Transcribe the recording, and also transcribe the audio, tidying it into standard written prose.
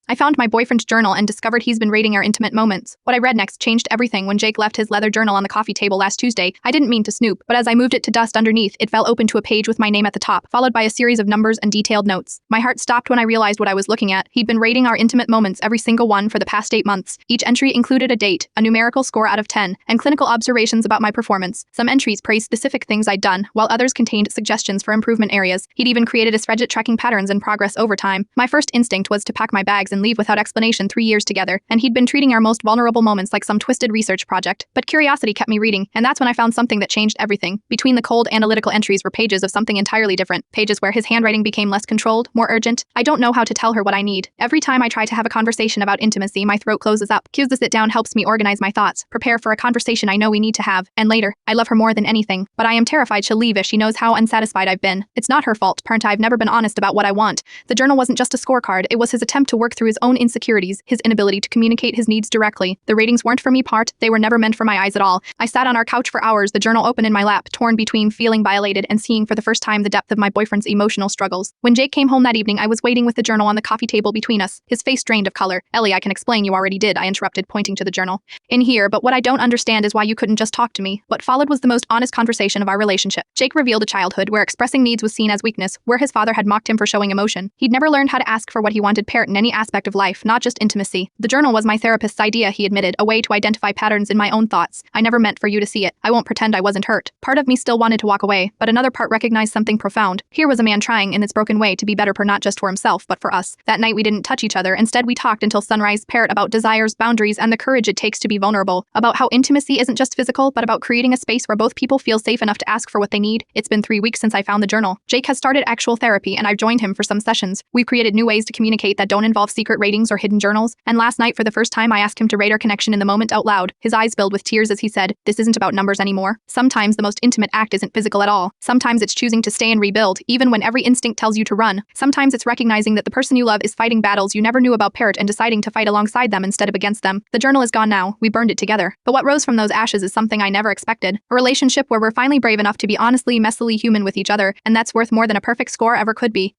I found my boyfriend's journal and discovered he's been rating our intimate moments. What I read next changed everything. When Jake left his leather journal on the coffee table last Tuesday, I didn't mean to snoop, but as I moved it to dust underneath, it fell open to a page with my name at the top, followed by a series of numbers and detailed notes. My heart stopped when I realized what I was looking at. He'd been rating our intimate moments, every single one, for the past 8 months. Each entry included a date, a numerical score out of 10, and clinical observations about my performance. Some entries praised specific things I'd done, while others contained suggestions for improvement areas. He'd even created a spreadsheet tracking patterns and progress over time. My first instinct was to pack my bags and leave without explanation. 3 years together, and he'd been treating our most vulnerable moments like some twisted research project. But curiosity kept me reading, and that's when I found something that changed everything. Between the cold, analytical entries were pages of something entirely different, pages where his handwriting became less controlled, more urgent. I don't know how to tell her what I need. Every time I try to have a conversation about intimacy, my throat closes up. Cues to sit down helps me organize my thoughts, prepare for a conversation I know we need to have, and later. I love her more than anything, but I am terrified she'll leave if she knows how unsatisfied I've been. It's not her fault, parent. I've never been honest about what I want. The journal wasn't just a scorecard, it was his attempt to work through his own insecurities, his inability to communicate his needs directly. The ratings weren't for me, part. They were never meant for my eyes at all. I sat on our couch for hours, the journal open in my lap, torn between feeling violated and seeing for the first time the depth of my boyfriend's emotional struggles. When Jake came home that evening, I was waiting with the journal on the coffee table between us, his face drained of color. Ellie, I can explain. You already did, I interrupted, pointing to the journal. In here, but what I don't understand is why you couldn't just talk to me. What followed was the most honest conversation of our relationship. Jake revealed a childhood where expressing needs was seen as weakness, where his father had mocked him for showing emotion. He'd never learned how to ask for what he wanted, parent, in any aspect of life, not just intimacy. The journal was my therapist's idea, he admitted, a way to identify patterns in my own thoughts. I never meant for you to see it. I won't pretend I wasn't hurt. Part of me still wanted to walk away, but another part recognized something profound. Here was a man trying, in its broken way, to be better, not just for himself, but for us. That night we didn't touch each other. Instead, we talked until sunrise, parrot, about desires, boundaries, and the courage it takes to be vulnerable. About how intimacy isn't just physical, but about creating a space where both people feel safe enough to ask for what they need. It's been 3 weeks since I found the journal. Jake has started actual therapy, and I've joined him for some sessions. We've created new ways to communicate that don't involve secret ratings or hidden journals. And last night, for the first time, I asked him to rate our connection in the moment out loud. His eyes filled with tears as he said, "This isn't about numbers anymore. Sometimes the most intimate act isn't physical at all. Sometimes it's choosing to stay and rebuild, even when every instinct tells you to run. Sometimes it's recognizing that the person you love is fighting battles you never knew about, parrot, and deciding to fight alongside them instead of against them." The journal is gone now. We burned it together. But what rose from those ashes is something I never expected. A relationship where we're finally brave enough to be honestly, messily human with each other, and that's worth more than a perfect score ever could be.